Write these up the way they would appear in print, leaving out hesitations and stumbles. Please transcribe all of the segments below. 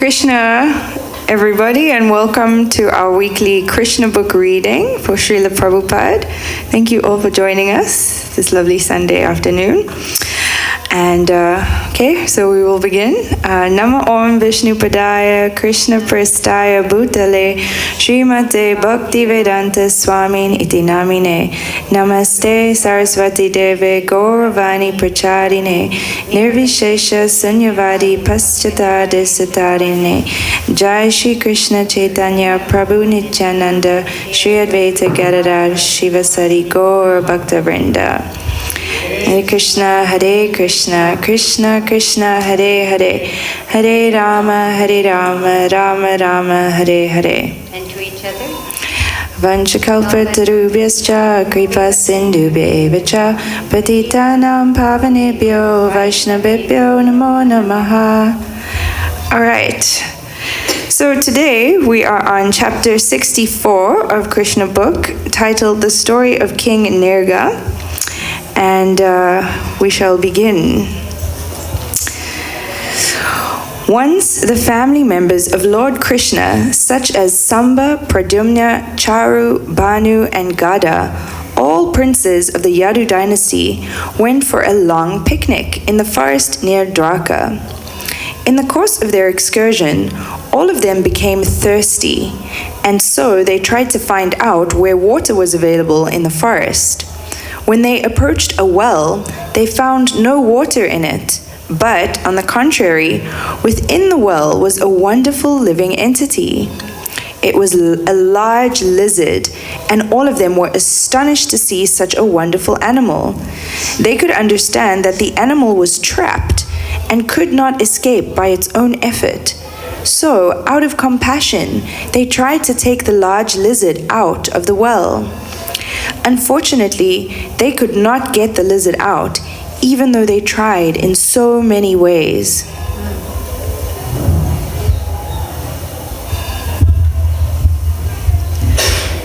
Krishna, everybody, and welcome to our weekly Krishna book reading for Srila Prabhupada. Thank you all for joining us this lovely Sunday afternoon. And so we will begin. Nama Om Vishnu Padaya Krishna Prastaya Bhutale Srimate Bhakti-Vedanta Swamin Iti Namine Namaste Saraswati Deve Gauravani Pracharine Nirvishesha Sunyavadi Paschata Desatarine Jai Shri Krishna Chaitanya Prabhu Nityananda Shri Advaita Gadadhar Shivasari Gaur Bhakta Vrinda. Hare Krishna, Krishna Krishna, Hare Hare, Hare Rama, Rama Rama, Hare Hare. And to each other. Vanchakalpatarubhyascha, Kripa Sindhubhyevacha, Patitanam Pavanebhyo, Vaishnavebhyo, Namo Namaha. All right. So today we are on chapter 64 of Krishna book, titled The Story of King Nirga. And we shall begin. Once the family members of Lord Krishna, such as Samba, Pradyumna, Charu, Bhanu, and Gada, all princes of the Yadu dynasty, went for a long picnic in the forest near Dwarka. In the course of their excursion, all of them became thirsty, and so they tried to find out where water was available in the forest. When they approached a well, they found no water in it, but, on the contrary, within the well was a wonderful living entity. It was a large lizard, and all of them were astonished to see such a wonderful animal. They could understand that the animal was trapped and could not escape by its own effort. So, out of compassion, they tried to take the large lizard out of the well. Unfortunately, they could not get the lizard out, even though they tried in so many ways.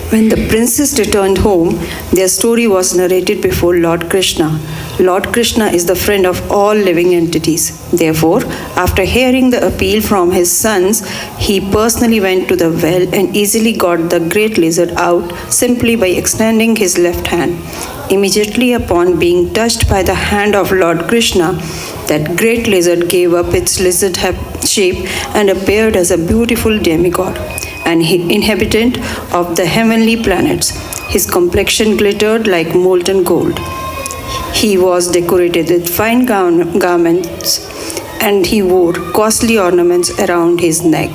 When the princes returned home, their story was narrated before Lord Krishna. Lord Krishna is the friend of all living entities. Therefore, after hearing the appeal from his sons, he personally went to the well and easily got the great lizard out simply by extending his left hand. Immediately upon being touched by the hand of Lord Krishna, that great lizard gave up its lizard shape and appeared as a beautiful demigod, an inhabitant of the heavenly planets. His complexion glittered like molten gold. He was decorated with fine garments, and he wore costly ornaments around his neck.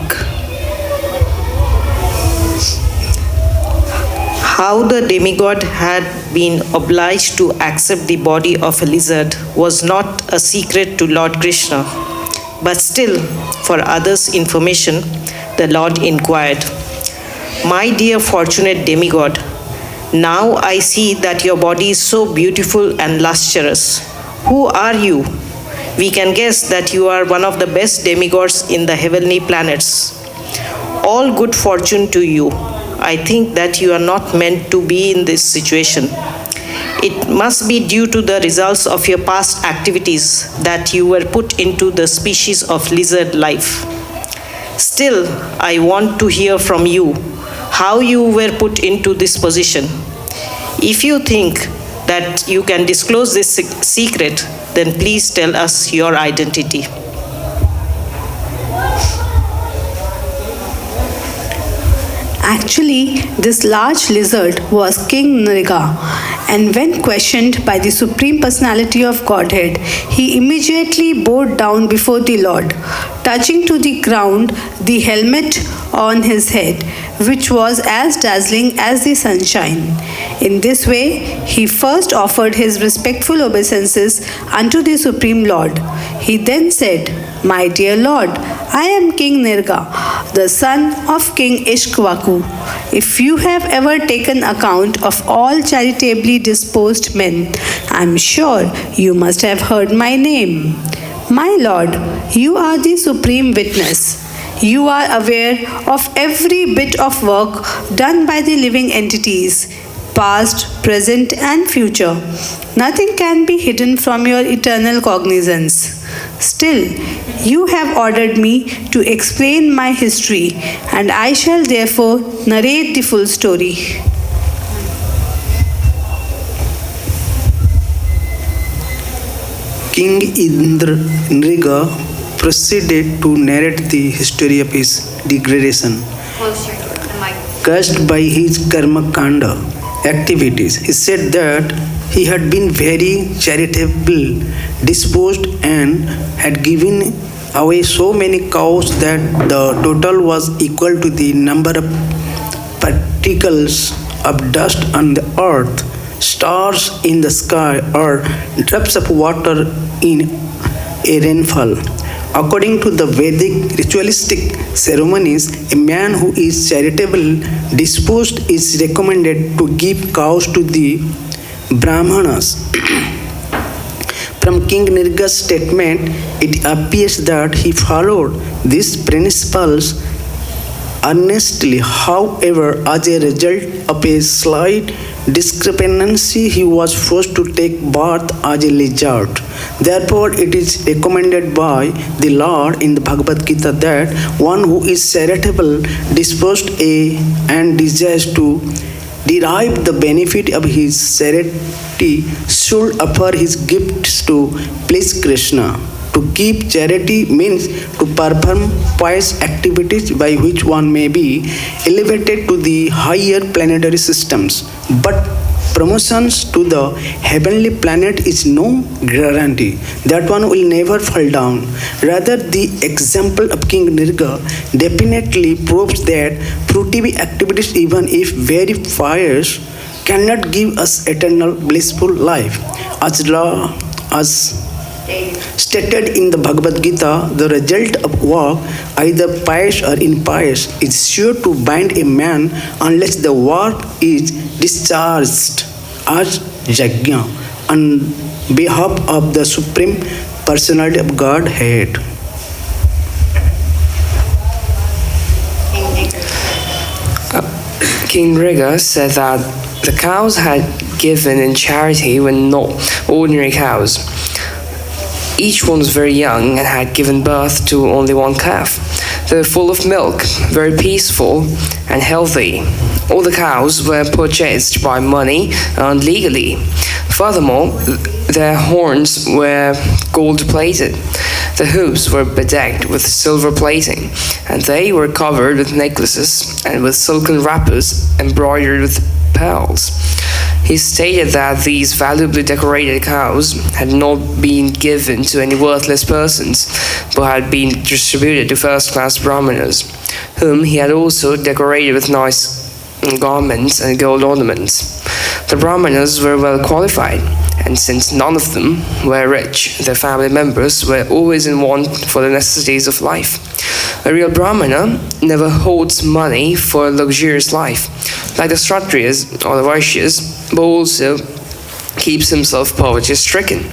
How the demigod had been obliged to accept the body of a lizard was not a secret to Lord Krishna. But still, for others' information, the Lord inquired, "My dear fortunate demigod, now I see that your body is so beautiful and lustrous. Who are you? We can guess that you are one of the best demigods in the heavenly planets. All good fortune to you. I think that you are not meant to be in this situation. It must be due to the results of your past activities that you were put into the species of lizard life. Still, I want to hear from you how you were put into this position. If you think that you can disclose this secret, then please tell us your identity." Actually, this large lizard was King Nirga, and when questioned by the Supreme Personality of Godhead, he immediately bowed down before the Lord, touching to the ground the helmet on his head, which was as dazzling as the sunshine. In this way, he first offered his respectful obeisances unto the Supreme Lord. He then said, "My dear Lord, I am King Nirga, the son of King Ishkvaku. If you have ever taken account of all charitably disposed men, I am sure you must have heard my name. My Lord, you are the supreme witness. You are aware of every bit of work done by the living entities, past, present, and future. Nothing can be hidden from your eternal cognizance. Still, you have ordered me to explain my history, and I shall therefore narrate the full story. King Nriga proceeded to narrate the history of his degradation. Cursed by his karma kanda activities, he said that he had been very charitable disposed and had given away so many cows that the total was equal to the number of particles of dust on the earth, stars in the sky, or drops of water in a rainfall. According to the Vedic ritualistic ceremonies, a man who is charitable disposed is recommended to give cows to the Brahmanas. From King Nirga's statement, it appears that he followed these principles earnestly. However, as a result of a slight discrepancy, he was forced to take birth as a lizard. Therefore, it is recommended by the Lord in the Bhagavad-Gita that one who is charitable disposed and desires to derive the benefit of his charity should offer his gifts to please Krishna. To give charity means to perform pious activities by which one may be elevated to the higher planetary systems. But promotions to the heavenly planet is no guarantee that one will never fall down. Rather, the example of King Nirga definitely proves that fruitive activities, even if very pious, cannot give us eternal blissful life. As stated in the Bhagavad-Gita, the result of work, either pious or impious, is sure to bind a man unless the work is discharged as yajna on behalf of the Supreme Personality of Godhead. King Nriga said that the cows had given in charity were not ordinary cows. Each one was very young and had given birth to only one calf. They were full of milk, very peaceful and healthy. All the cows were purchased by money earned legally. Furthermore, their horns were gold-plated. The hooves were bedecked with silver plating, and they were covered with necklaces and with silken wrappers embroidered with pearls. He stated that these valuably decorated cows had not been given to any worthless persons, but had been distributed to first-class brahmanas, whom he had also decorated with nice garments and gold ornaments. The brahmanas were well qualified, and since none of them were rich, their family members were always in want for the necessities of life. A real brahmana never hoards money for a luxurious life, like the Kshatriyas or the Vaishyas, but also keeps himself poverty-stricken,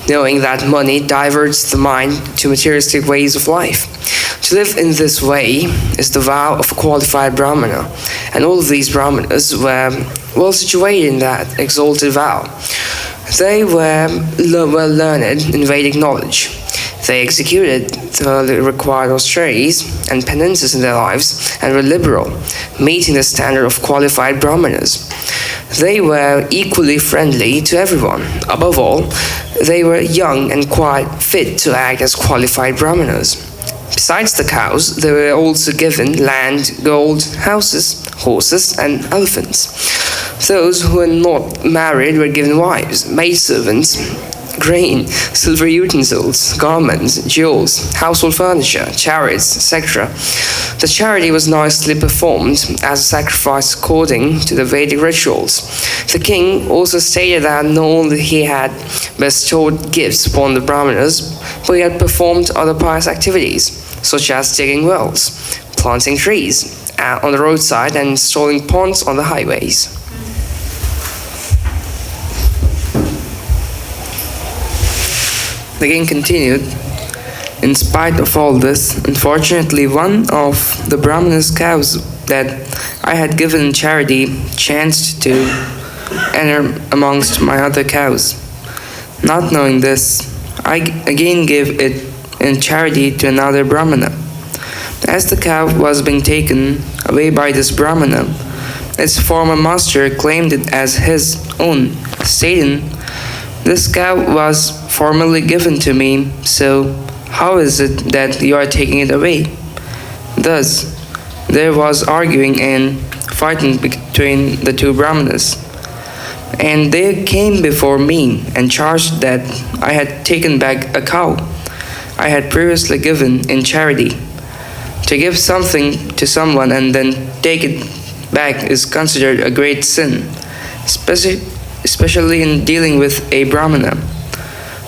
knowing that money diverts the mind to materialistic ways of life. To live in this way is the vow of a qualified brahmana, and all of these brahmanas were well situated in that exalted vow. They were well learned in Vedic knowledge. They executed the required austerities and penances in their lives and were liberal, meeting the standard of qualified brahmanas. They were equally friendly to everyone. Above all, they were young and quite fit to act as qualified brahmanas. Besides the cows, they were also given land, gold, houses, horses, and elephants. Those who were not married were given wives, maidservants, grain, silver utensils, garments, jewels, household furniture, chariots, etc. The charity was nicely performed as a sacrifice according to the Vedic rituals. The king also stated that not only he had bestowed gifts upon the brahmanas, but he had performed other pious activities, such as digging wells, planting trees on the roadside, and installing ponds on the highways. The king continued, "In spite of all this, unfortunately one of the Brahmana's cows that I had given in charity chanced to enter amongst my other cows. Not knowing this, I again gave it in charity to another Brahmana. As the cow was being taken away by this Brahmana, its former master claimed it as his own, stating, "This cow was formerly given to me, so how is it that you are taking it away?" Thus, there was arguing and fighting between the two Brahmanas. And they came before me and charged that I had taken back a cow I had previously given in charity. To give something to someone and then take it back is considered a great sin, especially in dealing with a Brahmana.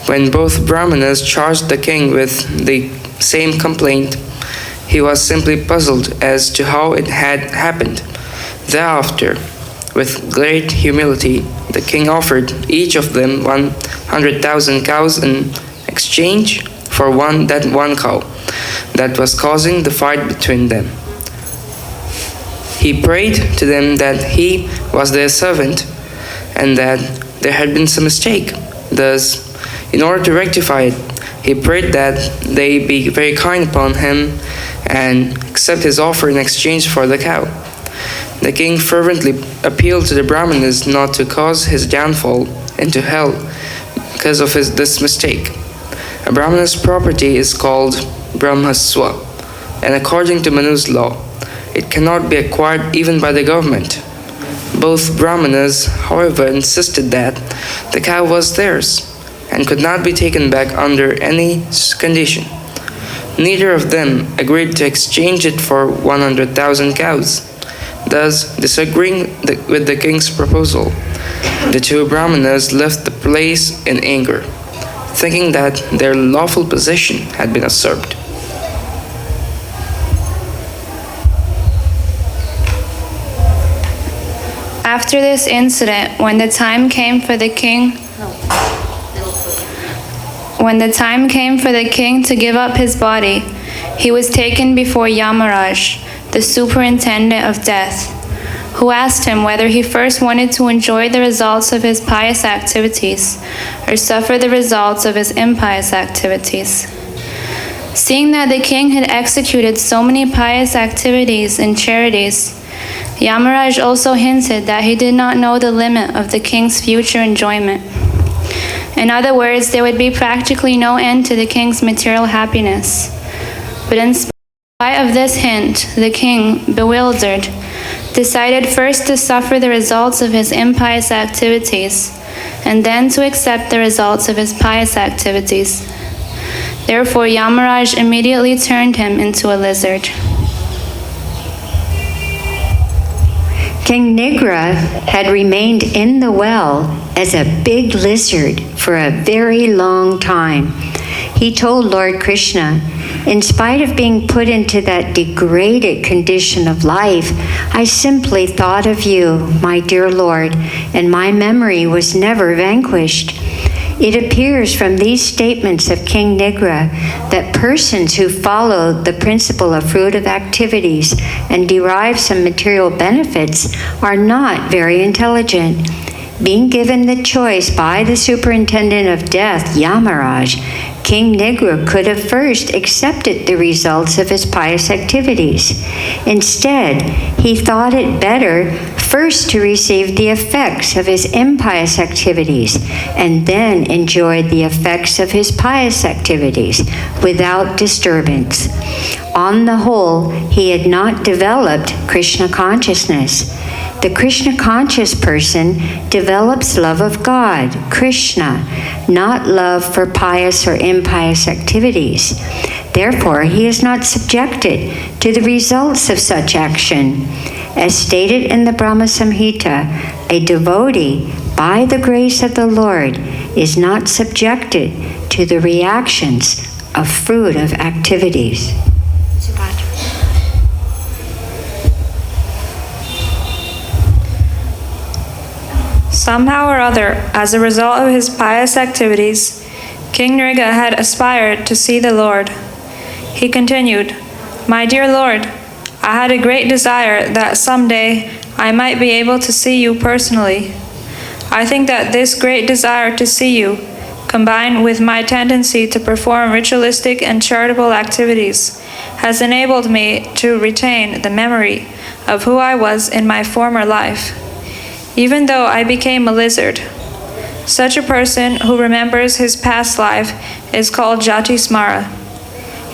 When both Brahmanas charged the king with the same complaint, he was simply puzzled as to how it had happened. Thereafter, with great humility, the king offered each of them 100,000 cows in exchange for one cow that was causing the fight between them. He prayed to them that he was their servant and that there had been some mistake. Thus, in order to rectify it, he prayed that they be very kind upon him and accept his offer in exchange for the cow. The king fervently appealed to the Brahmanas not to cause his downfall into hell because of this mistake. A Brahmana's property is called Brahmaswa, and according to Manu's law, it cannot be acquired even by the government. Both Brahmanas, however, insisted that the cow was theirs and could not be taken back under any condition. Neither of them agreed to exchange it for 100,000 cows. Thus, disagreeing with the king's proposal, the two Brahmanas left the place in anger, thinking that their lawful possession had been usurped. After this incident, when the time came for the king to give up his body, he was taken before Yamaraj, the superintendent of death, who asked him whether he first wanted to enjoy the results of his pious activities or suffer the results of his impious activities. Seeing that the king had executed so many pious activities and charities, Yamaraj also hinted that he did not know the limit of the king's future enjoyment. In other words, there would be practically no end to the king's material happiness. But in spite of this hint, the king, bewildered, decided first to suffer the results of his impious activities, and then to accept the results of his pious activities. Therefore, Yamaraj immediately turned him into a lizard. King Nigra had remained in the well as a big lizard for a very long time. He told Lord Krishna, "In spite of being put into that degraded condition of life, I simply thought of you, my dear Lord, and my memory was never vanquished." It appears from these statements of King Nigra that persons who follow the principle of fruitive activities and derive some material benefits are not very intelligent. Being given the choice by the superintendent of death, Yamaraj, King Nigra could have first accepted the results of his pious activities. Instead, he thought it better first to receive the effects of his impious activities and then enjoy the effects of his pious activities without disturbance. On the whole, he had not developed Krishna consciousness. The Krishna conscious person develops love of God, Krishna, not love for pious or impious activities. Therefore, he is not subjected to the results of such action. As stated in the Brahma Samhita, a devotee, by the grace of the Lord, is not subjected to the reactions of fruitive activities. Somehow or other, as a result of his pious activities, King Nriga had aspired to see the Lord. He continued, "My dear Lord, I had a great desire that someday I might be able to see you personally. I think that this great desire to see you combined with my tendency to perform ritualistic and charitable activities, has enabled me to retain the memory of who I was in my former life, even though I became a lizard. Such a person who remembers his past life is called Jati Smara.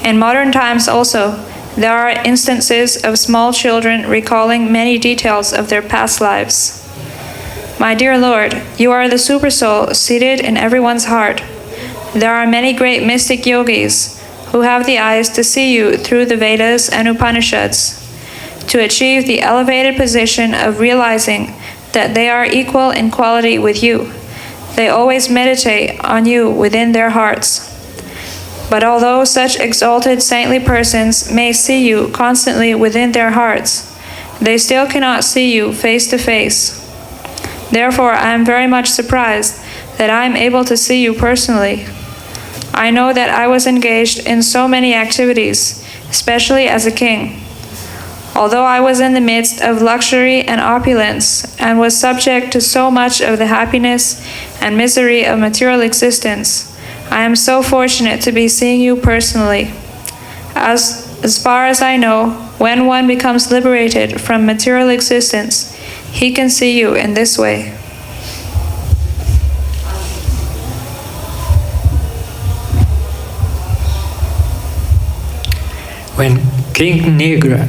In modern times also, there are instances of small children recalling many details of their past lives. My dear Lord, you are the Supersoul seated in everyone's heart. There are many great mystic yogis who have the eyes to see you through the Vedas and Upanishads. To achieve the elevated position of realizing that they are equal in quality with you, they always meditate on you within their hearts. But although such exalted saintly persons may see you constantly within their hearts, they still cannot see you face to face. Therefore, I am very much surprised that I am able to see you personally. I know that I was engaged in so many activities, especially as a king. Although I was in the midst of luxury and opulence, and was subject to so much of the happiness and misery of material existence, I am so fortunate to be seeing you personally. As far as I know, when one becomes liberated from material existence, he can see you in this way. When King Nigra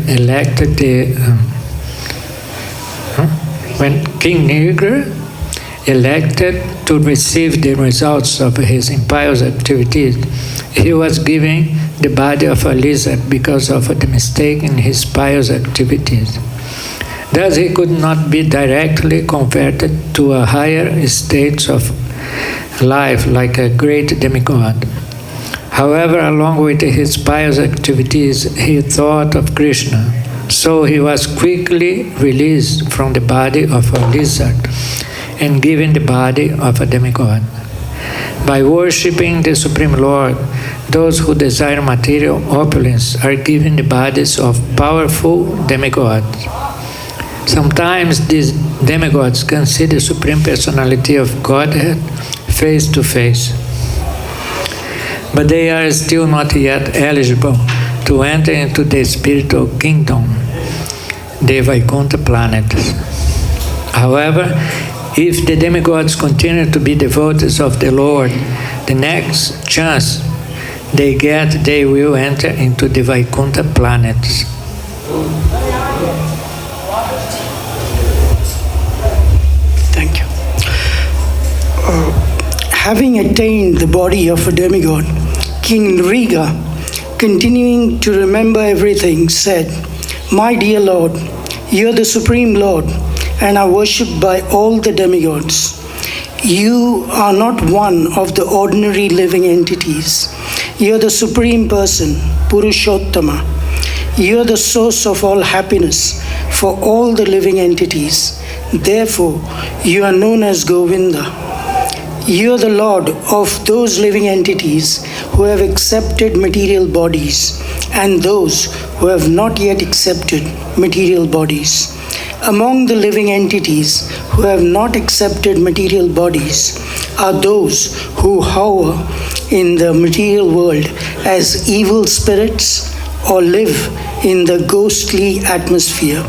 elected to receive the results of his impious activities, he was giving the body of a lizard because of the mistake in his pious activities. Thus he could not be directly converted to a higher state of life like a great demigod. However, along with his pious activities, he thought of Krishna, so he was quickly released from the body of a lizard and given the body of a demigod. By worshipping the Supreme Lord, those who desire material opulence are given the bodies of powerful demigods. Sometimes these demigods can see the Supreme Personality of Godhead face to face, but they are still not yet eligible to enter into the spiritual kingdom, the Vaikuntha planet. However, if the demigods continue to be devotees of the Lord, the next chance they get, they will enter into the Vaikuntha planets. Thank you. Having attained the body of a demigod, King Nriga, continuing to remember everything, said, "My dear Lord, you are the Supreme Lord and are worshipped by all the demigods. You are not one of the ordinary living entities. You are the Supreme Person, Purushottama. You are the source of all happiness for all the living entities. Therefore, you are known as Govinda. You are the Lord of those living entities who have accepted material bodies and those who have not yet accepted material bodies. Among the living entities who have not accepted material bodies are those who hover in the material world as evil spirits or live in the ghostly atmosphere.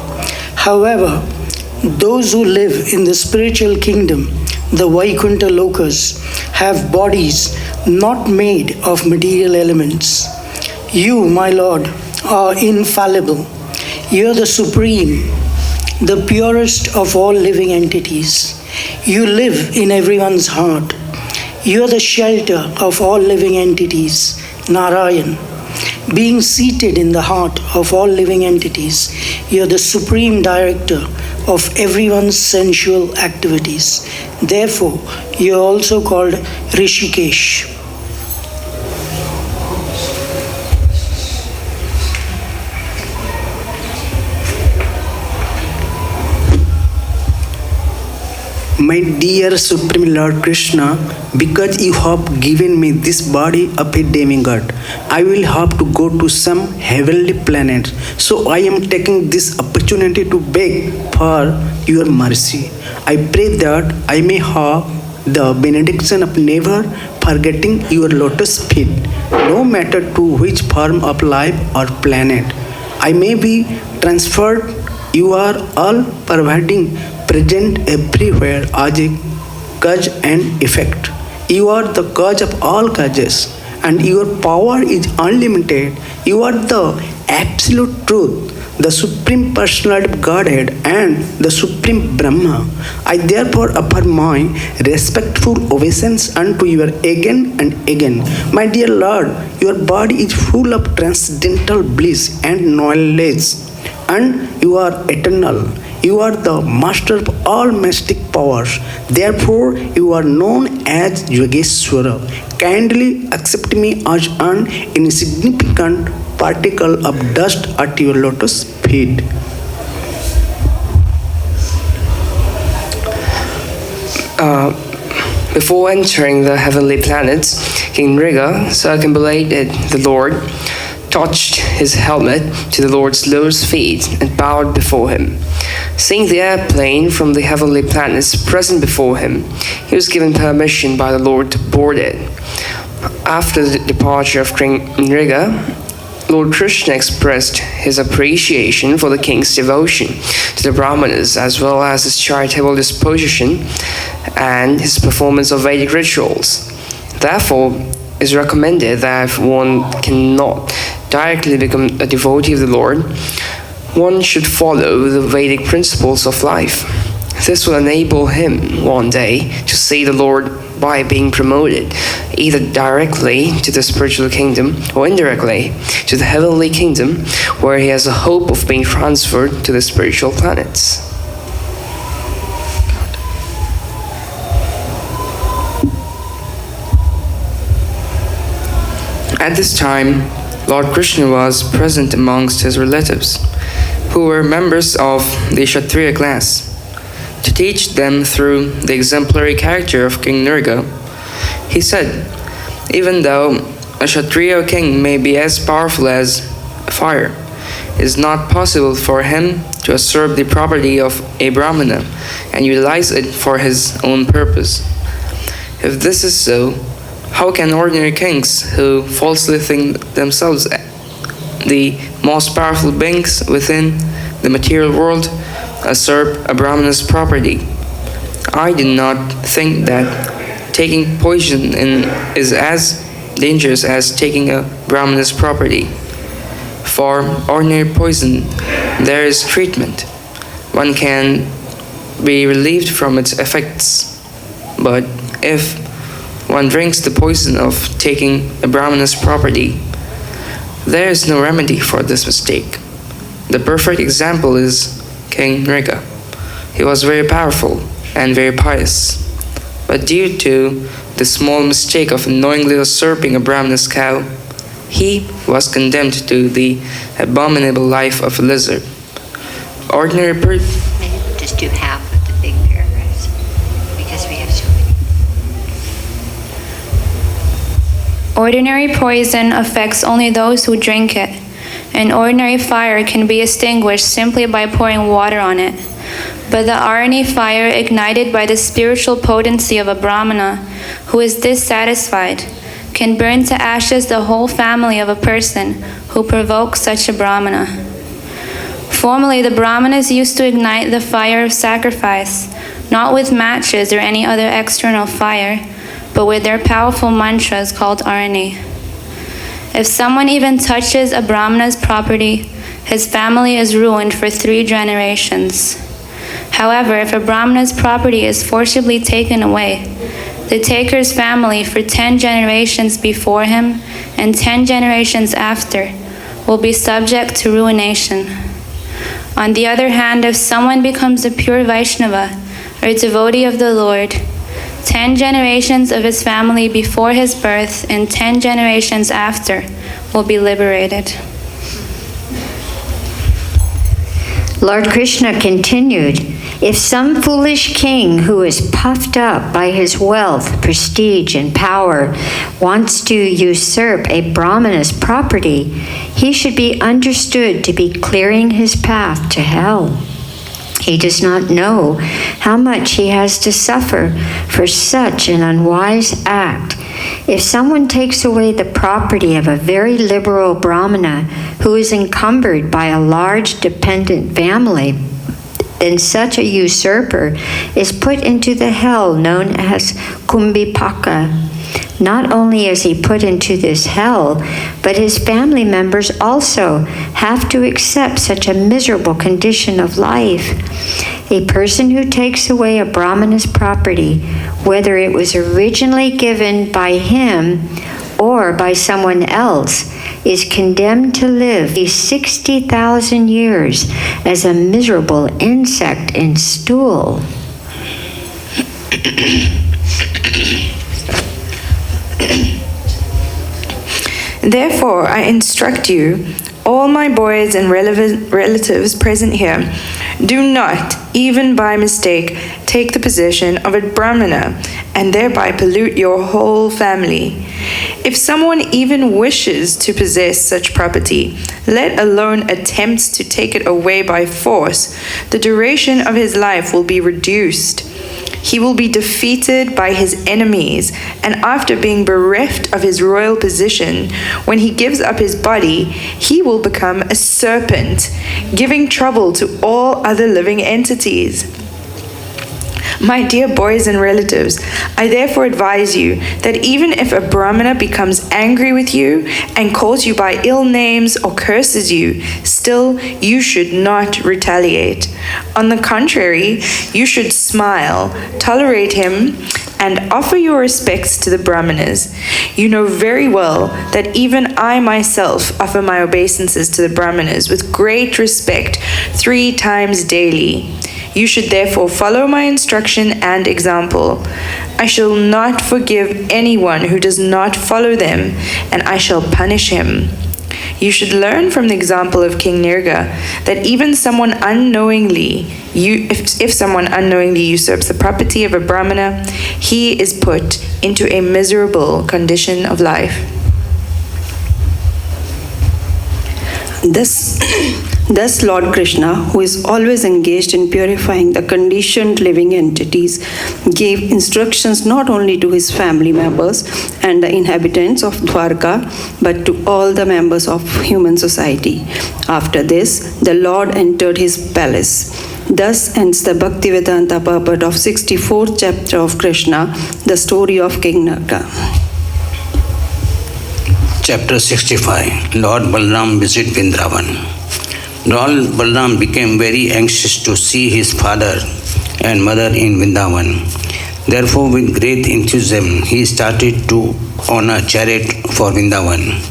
However, those who live in the spiritual kingdom, the Vaikuntha Lokas, have bodies not made of material elements. You, my Lord, are infallible. You are the supreme, the purest of all living entities. You live in everyone's heart. You are the shelter of all living entities, Narayan. Being seated in the heart of all living entities, you are the supreme director of everyone's sensual activities. Therefore, you are also called Rishikesh. My dear Supreme Lord Krishna, because you have given me this body of a demigod, I will have to go to some heavenly planet. So I am taking this opportunity to beg for your mercy. I pray that I may have the benediction of never forgetting your lotus feet, no matter to which form of life or planet I may be transferred. You are all pervading, present everywhere as a cause and effect. You are the cause of all causes, and your power is unlimited. You are the absolute truth, the Supreme Personality of Godhead, and the Supreme Brahma. I therefore offer my respectful obeisance unto you again and again. My dear Lord, your body is full of transcendental bliss and knowledge, and you are eternal. You are the master of all mystic powers. Therefore, you are known as Yogeshwara. Kindly accept me as an insignificant particle of dust at your lotus feet. Before entering the heavenly planets, King Nriga circumambulated the Lord, touched his helmet to the Lord's lotus feet, and bowed before him. Seeing the airplane from the heavenly planets present before him, he was given permission by the Lord to board it. After the departure of King Nriga, Lord Krishna expressed his appreciation for the king's devotion to the Brahmanas, as well as his charitable disposition and his performance of Vedic rituals. Therefore, it is recommended that if one cannot directly become a devotee of the Lord, one should follow the Vedic principles of life. This will enable him one day to see the Lord by being promoted, either directly to the spiritual kingdom or indirectly to the heavenly kingdom, where he has a hope of being transferred to the spiritual planets. At this time, Lord Krishna was present amongst his relatives, who were members of the Kshatriya class, to teach them through the exemplary character of King Nriga. He said, even though a Kshatriya king may be as powerful as fire, it is not possible for him to usurp the property of a Brahmana and utilize it for his own purpose. If this is so, how can ordinary kings, who falsely think themselves the most powerful beings within the material world, usurp a Brahmana's property? I do not think that taking poison is as dangerous as taking a Brahmana's property. For ordinary poison, there is treatment. One can be relieved from its effects. But if one drinks the poison of taking a Brahmana's property, there is no remedy for this mistake. The perfect example is King Nriga. He was very powerful and very pious, but due to the small mistake of knowingly usurping a Brahmana's cow, he was condemned to the abominable life of a lizard. Ordinary Maybe we'll just do half of the big paragraphs, because we have so many. Ordinary poison affects only those who drink it, and ordinary fire can be extinguished simply by pouring water on it. But the Arani fire, ignited by the spiritual potency of a Brahmana who is dissatisfied, can burn to ashes the whole family of a person who provokes such a Brahmana. Formerly, the Brahmanas used to ignite the fire of sacrifice, not with matches or any other external fire, but with their powerful mantras called Arani. If someone even touches a Brahmana's property, his family is ruined for 3 generations. However, if a Brahmana's property is forcibly taken away, the taker's family for 10 generations before him and 10 generations after will be subject to ruination. On the other hand, if someone becomes a pure Vaishnava or devotee of the Lord, 10 generations of his family before his birth and 10 generations after will be liberated. Lord Krishna continued, if some foolish king who is puffed up by his wealth, prestige, and power wants to usurp a Brahmana's property, he should be understood to be clearing his path to hell. He does not know how much he has to suffer for such an unwise act. If someone takes away the property of a very liberal Brahmana who is encumbered by a large dependent family, then such a usurper is put into the hell known as Kumbhipaka. Not only is he put into this hell, but his family members also have to accept such a miserable condition of life. A person who takes away a Brahmana's property, whether it was originally given by him or by someone else, is condemned to live 60,000 years as a miserable insect in stool. Therefore, I instruct you, all my boys and relatives present here, do not, even by mistake, take the possession of a Brahmana and thereby pollute your whole family. If someone even wishes to possess such property, let alone attempts to take it away by force, the duration of his life will be reduced. He will be defeated by his enemies, and after being bereft of his royal position, when he gives up his body, he will become a serpent, giving trouble to all other living entities. My dear boys and relatives, I therefore advise you that even if a Brahmana becomes angry with you and calls you by ill names or curses you, still you should not retaliate. On the contrary, you should smile, tolerate him, and offer your respects to the Brahmanas. You know very well that even I myself offer my obeisances to the Brahmanas with great respect 3 times daily. You should therefore follow my instruction and example. I shall not forgive anyone who does not follow them, and I shall punish him. You should learn from the example of King Nirga that even someone unknowingly, if someone unknowingly usurps the property of a Brahmana, he is put into a miserable condition of life. Thus, Lord Krishna, who is always engaged in purifying the conditioned living entities, gave instructions not only to his family members and the inhabitants of Dwarka, but to all the members of human society. After this, the Lord entered his palace. Thus ends the Bhaktivedanta purport of 64th chapter of Krishna, the story of King Nirga. Chapter 65, Lord Balaram visit Vrindavan. Lord Balaram became very anxious to see his father and mother in Vrindavan. Therefore, with great enthusiasm, he started to on a chariot for Vrindavan.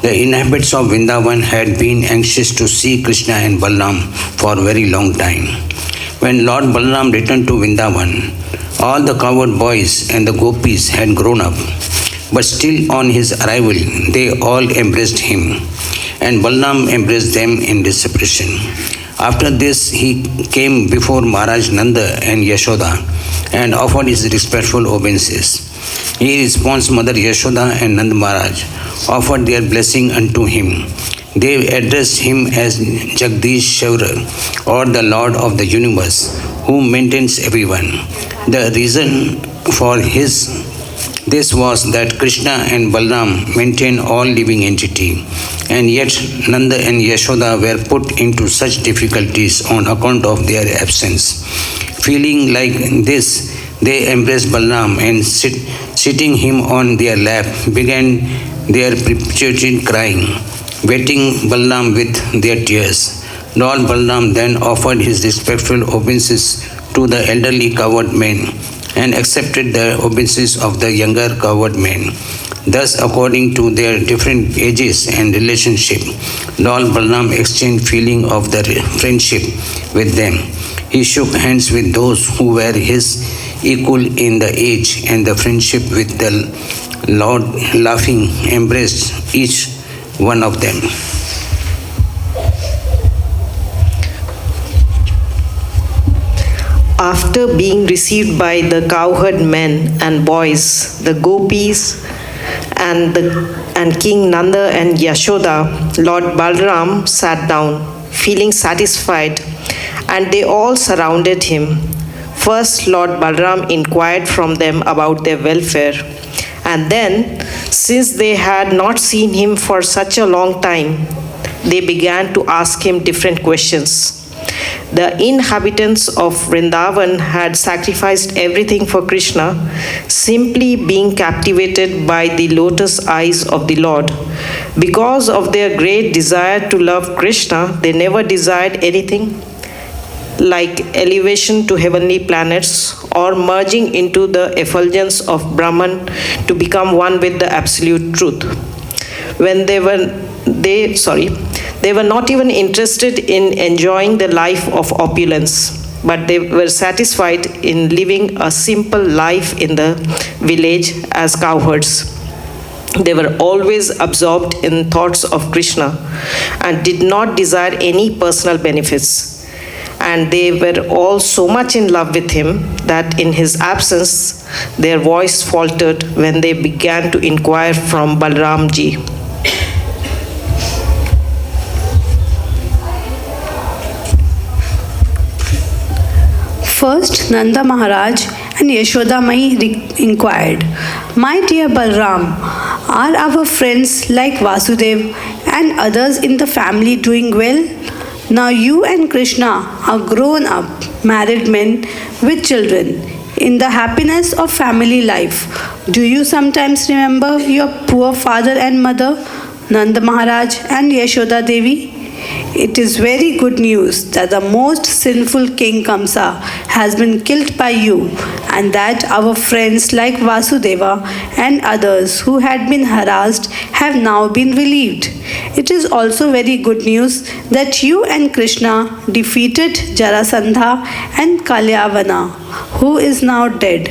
The inhabitants of Vrindavan had been anxious to see Krishna and Balaram for a very long time. When Lord Balaram returned to Vrindavan, all the cowherd boys and the gopis had grown up. But still on his arrival, they all embraced him, and Balaram embraced them in desperation. After this, he came before Maharaj Nanda and Yashoda and offered his respectful obeisances. In response, Mother Yashoda and Nanda Maharaj offered their blessing unto him. They addressed him as Jagdish Shaura, or the Lord of the universe, who maintains everyone. The reason for this was that Krishna and Balaram maintain all living entity, and yet Nanda and Yashoda were put into such difficulties on account of their absence. Feeling like this, they embraced Balaram and sitting him on their lap, began their perpetuated crying, wetting Balaram with their tears. Lord Balaram then offered his respectful obeisances to the elderly cowherd men and accepted the obeisances of the younger cowherd men. Thus, according to their different ages and relationship, Lord Balaram exchanged feeling of the friendship with them. He shook hands with those who were his equal in the age, and the friendship with the Lord, laughing, embraced each one of them. After being received by the cowherd men and boys, the gopis, and King Nanda and Yashoda, Lord Balaram sat down, feeling satisfied, and they all surrounded him. First, Lord Balaram inquired from them about their welfare, and then, since they had not seen him for such a long time, they began to ask him different questions. The inhabitants of Vrindavan had sacrificed everything for Krishna, simply being captivated by the lotus eyes of the Lord. Because of their great desire to love Krishna, they never desired anything like elevation to heavenly planets or merging into the effulgence of Brahman to become one with the absolute truth. When they were not even interested in enjoying the life of opulence, but they were satisfied in living a simple life in the village as cowherds. They were always absorbed in thoughts of Krishna and did not desire any personal benefits. And they were all so much in love with him that in his absence, their voice faltered when they began to inquire from Balaramji. First, Nanda Maharaj and Yashoda Mai inquired, "My dear Balram, are our friends like Vasudev and others in the family doing well? Now you and Krishna are grown up, married men with children, in the happiness of family life. Do you sometimes remember your poor father and mother, Nanda Maharaj and Yashoda Devi? It is very good news that the most sinful King Kamsa has been killed by you, and that our friends like Vasudeva and others who had been harassed have now been relieved. It is also very good news that you and Krishna defeated Jarasandha and Kalyavana, who is now dead,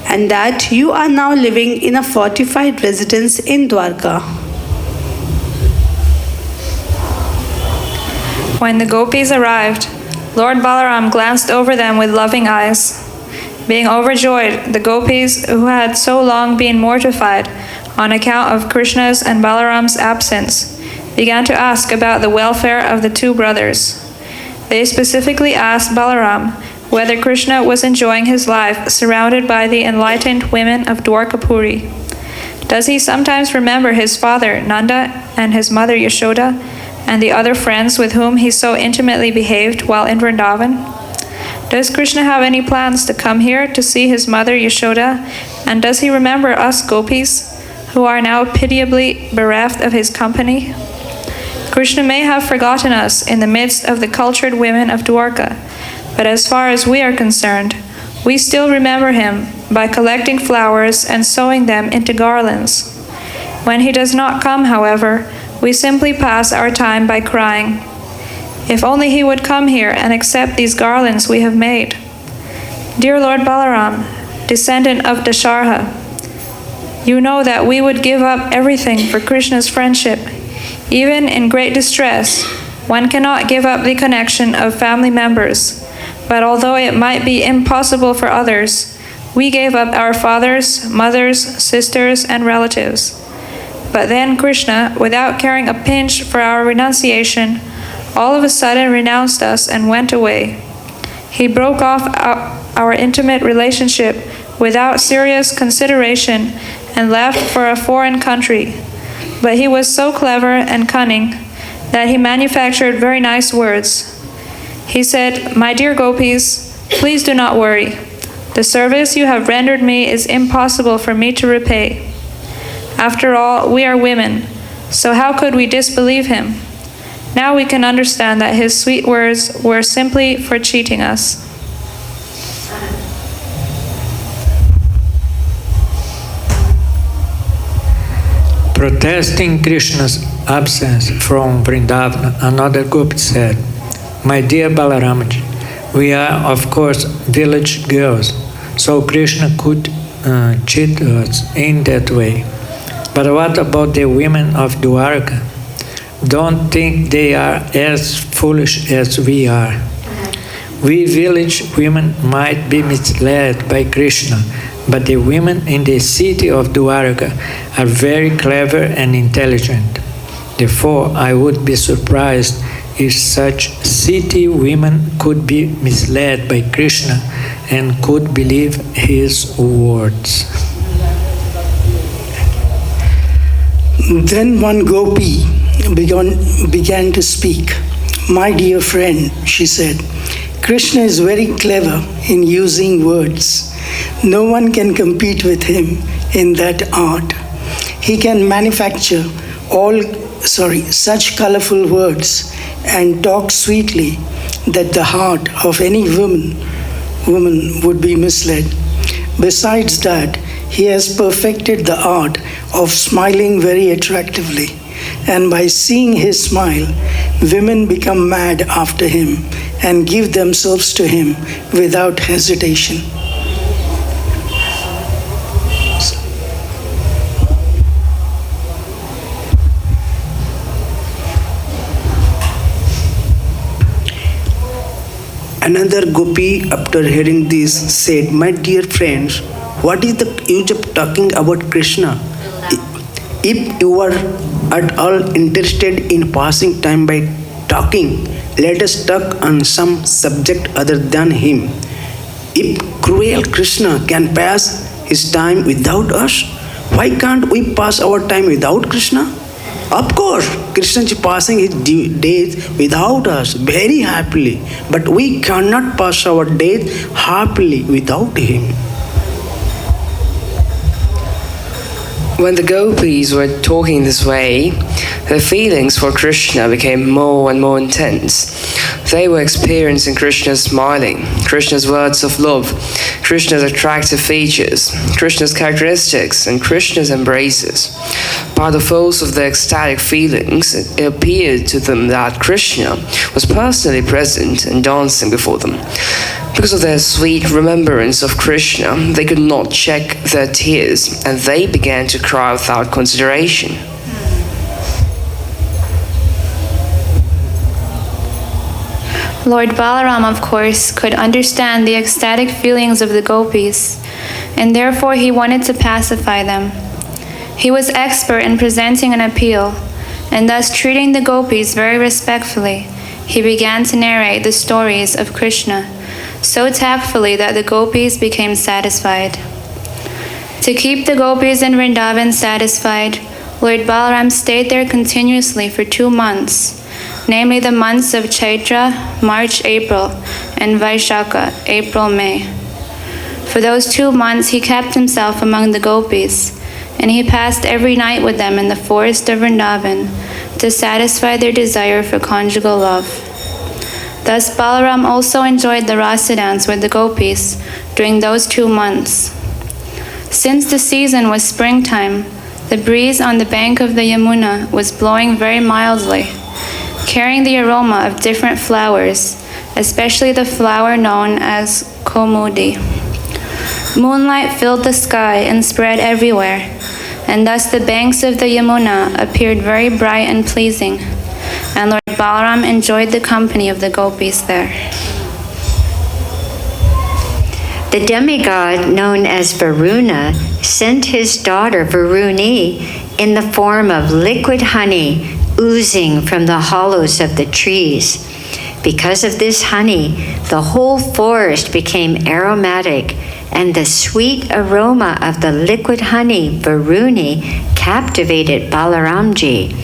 and that you are now living in a fortified residence in Dwarka." When the gopis arrived, Lord Balaram glanced over them with loving eyes. Being overjoyed, the gopis, who had so long been mortified on account of Krishna's and Balaram's absence, began to ask about the welfare of the two brothers. They specifically asked Balaram whether Krishna was enjoying his life surrounded by the enlightened women of Dwarkapuri. Does he sometimes remember his father Nanda and his mother Yashoda and the other friends with whom he so intimately behaved while in Vrindavan? Does Krishna have any plans to come here to see his mother Yashoda, and does he remember us gopis, who are now pitiably bereft of his company? Krishna may have forgotten us in the midst of the cultured women of Dwarka, but as far as we are concerned, we still remember him by collecting flowers and sewing them into garlands. When he does not come, however, we simply pass our time by crying, "If only he would come here and accept these garlands we have made." Dear Lord Balaram, descendant of Dasharha, you know that we would give up everything for Krishna's friendship. Even in great distress, one cannot give up the connection of family members, but although it might be impossible for others, we gave up our fathers, mothers, sisters, and relatives. But then Krishna, without caring a pinch for our renunciation, all of a sudden renounced us and went away. He broke off our intimate relationship without serious consideration and left for a foreign country. But he was so clever and cunning that he manufactured very nice words. He said, "My dear gopis, please do not worry. The service you have rendered me is impossible for me to repay. After all, we are women, so how could we disbelieve him? Now we can understand that his sweet words were simply for cheating us." Protesting Krishna's absence from Vrindavan, another gopi said, "My dear Balaramji, we are of course village girls, so Krishna could cheat us in that way. But what about the women of Dwarka? Don't think they are as foolish as we are. We village women might be misled by Krishna, but the women in the city of Dwarka are very clever and intelligent. Therefore, I would be surprised if such city women could be misled by Krishna and could believe his words. Then one gopi began to speak. My dear friend, she said, Krishna is very clever in using words. No one can compete with him in that art. He can manufacture such colorful words and talk sweetly that the heart of any woman would be misled. Besides that, he has perfected the art of smiling very attractively, and by seeing his smile, women become mad after him and give themselves to him without hesitation. Another gopi, after hearing this, said, My dear friends, what is the use of talking about Krishna? If you are at all interested in passing time by talking, let us talk on some subject other than him. If cruel Krishna can pass his time without us, why can't we pass our time without Krishna? Of course, Krishna is passing his days without us very happily, but we cannot pass our days happily without him. When the gopis were talking this way, their feelings for Krishna became more and more intense. They were experiencing Krishna's smiling, Krishna's words of love, Krishna's attractive features, Krishna's characteristics, and Krishna's embraces. By the force of their ecstatic feelings, it appeared to them that Krishna was personally present and dancing before them. Because of their sweet remembrance of Krishna, they could not check their tears, and they began to cry without consideration. Lord Balaram, of course, could understand the ecstatic feelings of the gopis, and therefore he wanted to pacify them. He was expert in presenting an appeal, and thus treating the gopis very respectfully, he began to narrate the stories of Krishna, so tactfully that the gopis became satisfied. To keep the gopis in Vrindavan satisfied, Lord Balaram stayed there continuously for 2 months, namely the months of Chaitra, March, April, and Vaishakha, April, May. For those 2 months he kept himself among the gopis, and he passed every night with them in the forest of Vrindavan to satisfy their desire for conjugal love. Thus Balaram also enjoyed the rasa dance with the gopis during those 2 months. Since the season was springtime, the breeze on the bank of the Yamuna was blowing very mildly, carrying the aroma of different flowers, especially the flower known as komudi. Moonlight filled the sky and spread everywhere, and thus the banks of the Yamuna appeared very bright and pleasing, and Lord Balaram enjoyed the company of the gopis there. The demigod known as Varuna sent his daughter Varuni in the form of liquid honey oozing from the hollows of the trees. Because of this honey, the whole forest became aromatic, and the sweet aroma of the liquid honey, Varuni, captivated Balaramji.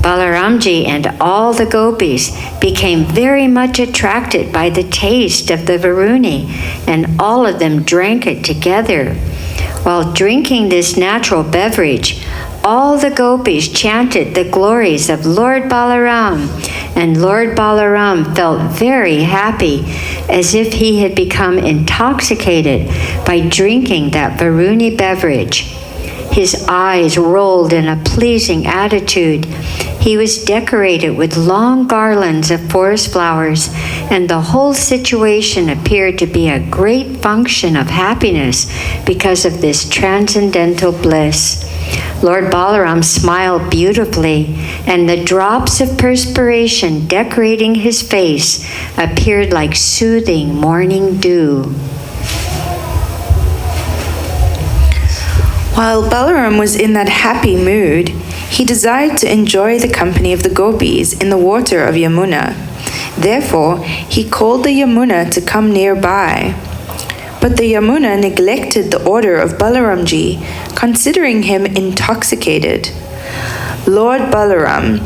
Balaramji and all the gopis became very much attracted by the taste of the Varuni, and all of them drank it together. While drinking this natural beverage, all the gopis chanted the glories of Lord Balaram, and Lord Balaram felt very happy, as if he had become intoxicated by drinking that Varuni beverage. His eyes rolled in a pleasing attitude. He was decorated with long garlands of forest flowers, and the whole situation appeared to be a great function of happiness because of this transcendental bliss. Lord Balaram smiled beautifully, and the drops of perspiration decorating his face appeared like soothing morning dew. While Balaram was in that happy mood, he desired to enjoy the company of the gopis in the water of Yamuna. Therefore, he called the Yamuna to come nearby. But the Yamuna neglected the order of Balaramji, considering him intoxicated. Lord Balaram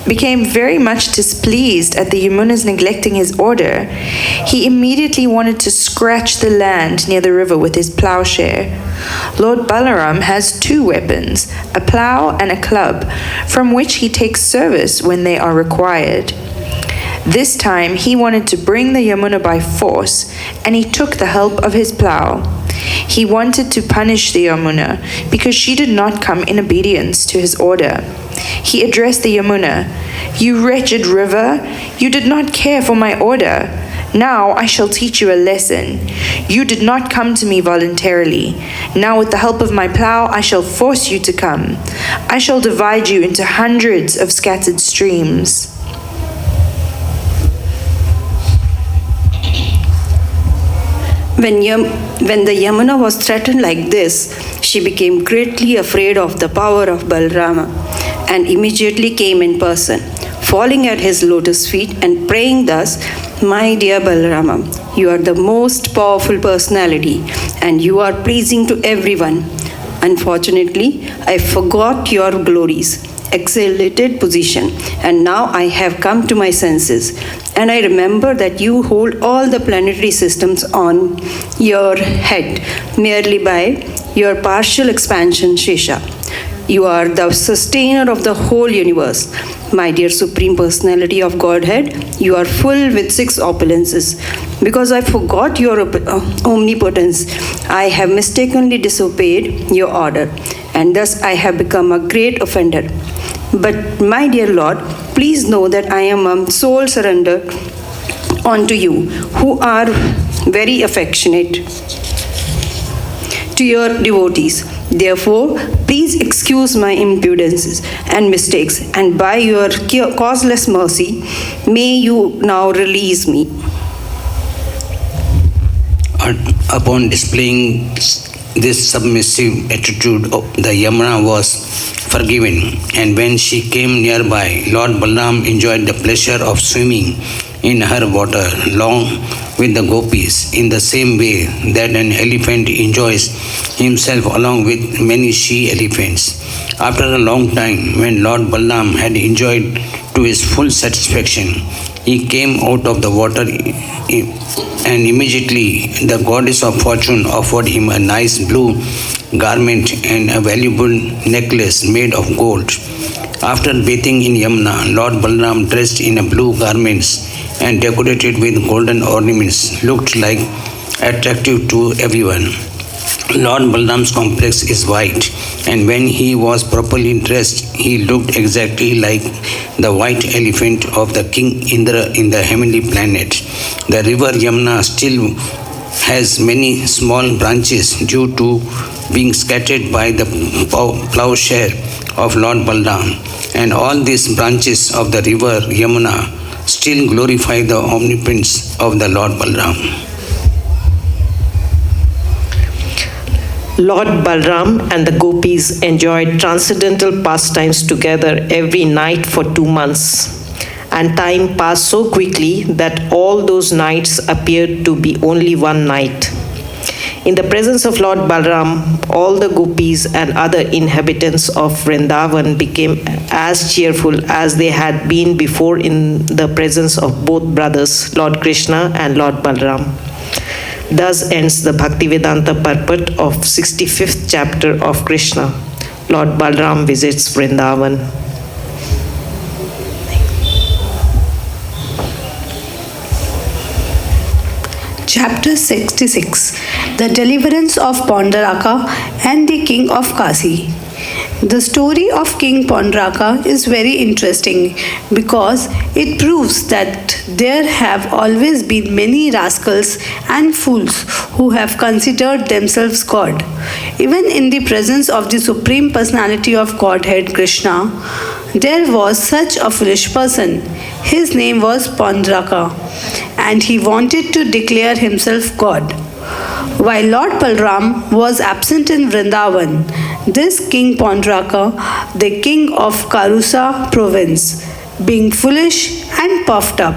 became very much displeased at the Yamuna's neglecting his order. He immediately wanted to scratch the land near the river with his plowshare. Lord Balaram has two weapons, a plow and a club, from which he takes service when they are required. This time he wanted to bring the Yamuna by force, and he took the help of his plow. He wanted to punish the Yamuna because she did not come in obedience to his order. He addressed the Yamuna, "You wretched river, you did not care for my order. Now I shall teach you a lesson. You did not come to me voluntarily. Now with the help of my plow I shall force you to come. I shall divide you into hundreds of scattered streams." When the Yamuna was threatened like this, she became greatly afraid of the power of Balarama and immediately came in person, falling at his lotus feet and praying thus, "My dear Balarama, you are the most powerful personality and you are pleasing to everyone. Unfortunately, I forgot your glories, exalted position, and now I have come to my senses. And I remember that you hold all the planetary systems on your head merely by your partial expansion, Shesha. You are the sustainer of the whole universe. My dear Supreme Personality of Godhead, you are full with 6 opulences. Because I forgot your omnipotence, I have mistakenly disobeyed your order, and thus I have become a great offender. But my dear Lord, please know that I am a soul surrendered unto you, who are very affectionate to your devotees. Therefore, please excuse my impudences and mistakes, and by your causeless mercy, may you now release me. Upon displaying this submissive attitude, the Yamuna was forgiven, and when she came nearby, Lord Balaram enjoyed the pleasure of swimming in her water along with the gopis, in the same way that an elephant enjoys himself along with many she-elephants. After a long time, when Lord Balaram had enjoyed to his full satisfaction, he came out of the water, and immediately the goddess of fortune offered him a nice blue garment and a valuable necklace made of gold. After bathing in Yamuna, Lord Balaram, dressed in a blue garments and decorated with golden ornaments, looked like attractive to everyone. Lord Balaram's complex is white, and when he was properly dressed, he looked exactly like the white elephant of the King Indra in the heavenly planet. The river Yamuna still has many small branches due to being scattered by the plowshare of Lord Balaram, and all these branches of the river Yamuna still glorify the omnipotence of the Lord Balaram. Lord Balaram and the gopis enjoyed transcendental pastimes together every night for 2 months. And time passed so quickly that all those nights appeared to be only one night. In the presence of Lord Balaram, all the gopis and other inhabitants of Vrindavan became as cheerful as they had been before in the presence of both brothers, Lord Krishna and Lord Balaram. Thus ends the Bhakti-Vedanta purport of 65th chapter of Krsna. Lord Balaram visits Vrindavan. Chapter 66. The Deliverance of Pondaraka and the King of Kasi. The story of King Pondaraka is very interesting because it proves that there have always been many rascals and fools who have considered themselves God. Even in the presence of the Supreme Personality of Godhead, Krishna, there was such a foolish person. His name was Pondaraka, and he wanted to declare himself God. While Lord Balaram was absent in Vrindavan, this King Pondaraka, the king of Krsna province, being foolish and puffed up,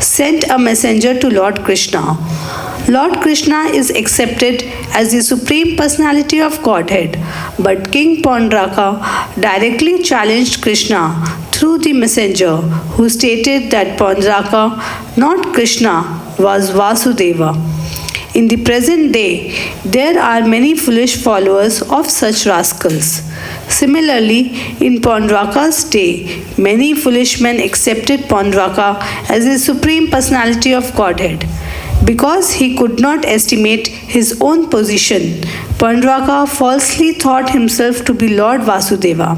sent a messenger to Lord Krishna. Lord Krishna is accepted as the Supreme Personality of Godhead, but King Pondraka directly challenged Krishna through the messenger, who stated that Pondraka, not Krishna, was Vasudeva. In the present day, there are many foolish followers of such rascals. Similarly, in Pondraka's day, many foolish men accepted Pondraka as the Supreme Personality of Godhead. Because he could not estimate his own position, Pondraka falsely thought himself to be Lord Vasudeva.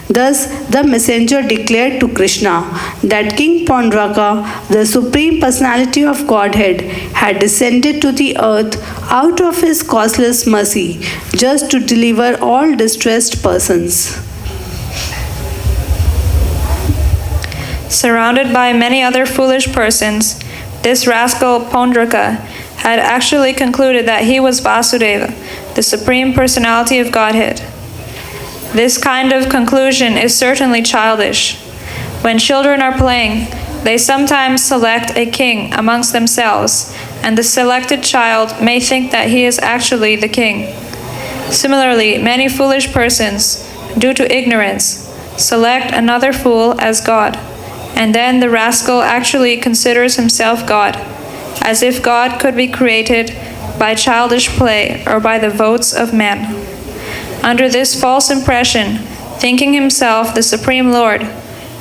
Thus, the messenger declared to Krishna that King Pondraka, the Supreme Personality of Godhead, had descended to the earth out of his causeless mercy, just to deliver all distressed persons. Surrounded by many other foolish persons, this rascal Pondraka had actually concluded that he was Vasudeva, the Supreme Personality of Godhead. This kind of conclusion is certainly childish. When children are playing, they sometimes select a king amongst themselves, and the selected child may think that he is actually the king. Similarly, many foolish persons, due to ignorance, select another fool as God, and then the rascal actually considers himself God, as if God could be created by childish play or by the votes of men. Under this false impression, thinking himself the Supreme Lord,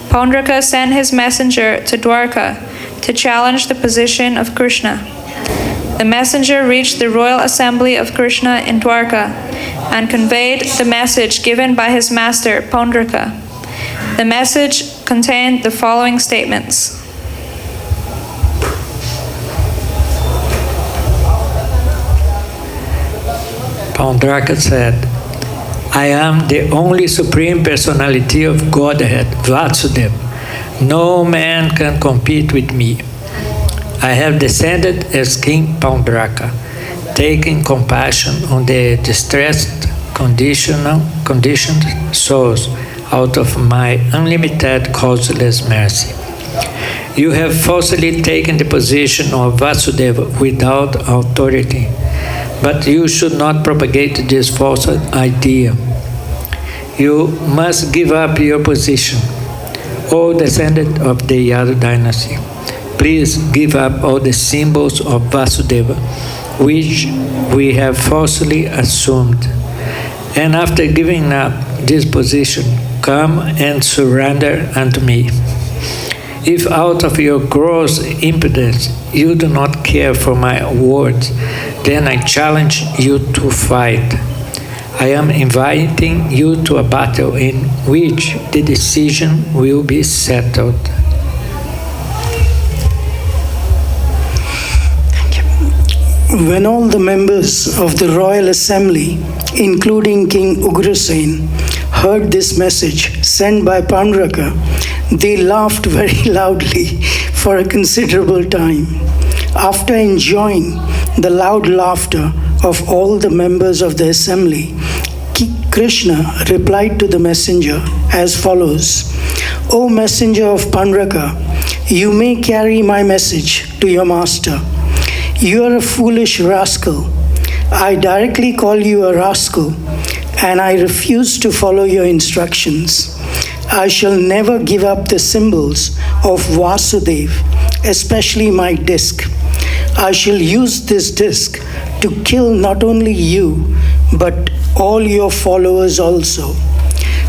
Pondraka sent his messenger to Dwarka to challenge the position of Krishna. The messenger reached the royal assembly of Krishna in Dwarka and conveyed the message given by his master Pondraka. The message contained the following statements. Pondraka said, I am the only Supreme Personality of Godhead, Vasudeva. No man can compete with me. I have descended as King Pondraka, taking compassion on the distressed, conditioned souls out of my unlimited causeless mercy. You have falsely taken the position of Vasudeva without authority, but you should not propagate this false idea. You must give up your position. O descendant of the Yadu dynasty, please give up all the symbols of Vasudeva, which we have falsely assumed. And after giving up this position, come and surrender unto me. If out of your gross impudence you do not care for my words, then I challenge you to fight. I am inviting you to a battle in which the decision will be settled. When all the members of the royal assembly, including King Ugrasen, heard this message sent by Pondraka, they laughed very loudly for a considerable time. After enjoying the loud laughter of all the members of the assembly, Krishna replied to the messenger as follows: O messenger of Pondraka, you may carry my message to your master. You are a foolish rascal. I directly call you a rascal, and I refuse to follow your instructions. I shall never give up the symbols of Vasudeva, especially my disc. I shall use this disc to kill not only you, but all your followers also.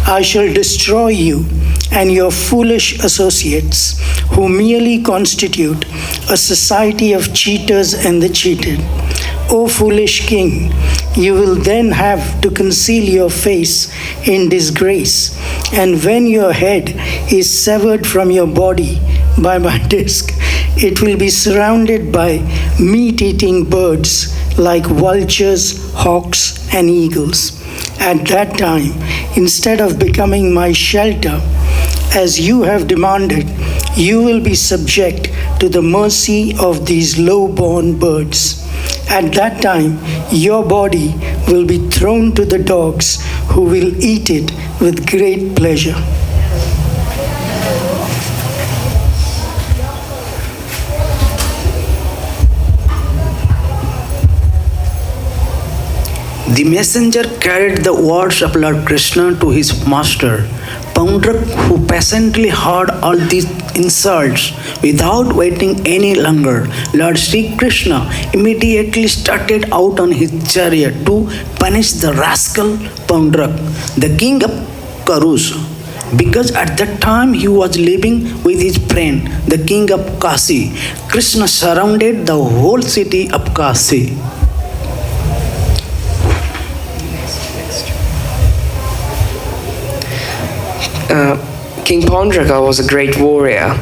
I shall destroy you and your foolish associates, who merely constitute a society of cheaters and the cheated. O foolish king, you will then have to conceal your face in disgrace, and when your head is severed from your body by my disc, it will be surrounded by meat-eating birds like vultures, hawks, and eagles. At that time, instead of becoming my shelter, as you have demanded, you will be subject to the mercy of these low-born birds. At that time, your body will be thrown to the dogs, who will eat it with great pleasure. The messenger carried the words of Lord Krishna to his master. Pandrak, who patiently heard all these insults without waiting any longer, Lord Sri Krishna immediately started out on his chariot to punish the rascal Pandrak, the king of Krsna, because at that time he was living with his friend, the king of Kasi. Krishna surrounded the whole city of Kasi. King Pandraka was a great warrior,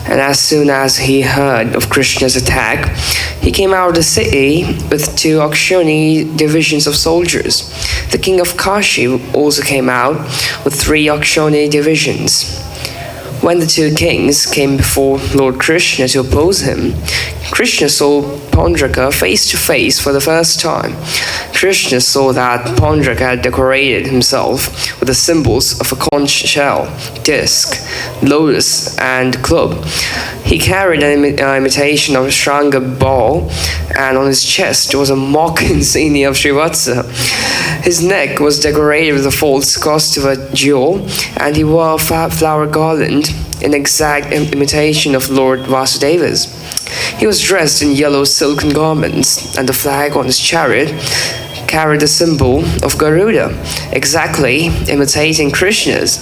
and as soon as he heard of Krishna's attack, he came out of the city with 2 Akshoni divisions of soldiers. The king of Kashi also came out with 3 Akshoni divisions. When the 2 kings came before Lord Krishna to oppose him, Krishna saw Pandraka face to face for the first time. Krishna saw that Pandraka had decorated himself with the symbols of a conch shell, disc, lotus, and club. He carried an imitation of a Shranga ball, and on his chest was a mock insignia of Srivatsa. His neck was decorated with a false Kaustava jewel, and he wore a flower garland in exact imitation of Lord Vasudeva's. He was dressed in yellow silken garments, and the flag on his chariot carried the symbol of Garuda, exactly imitating Krishna's.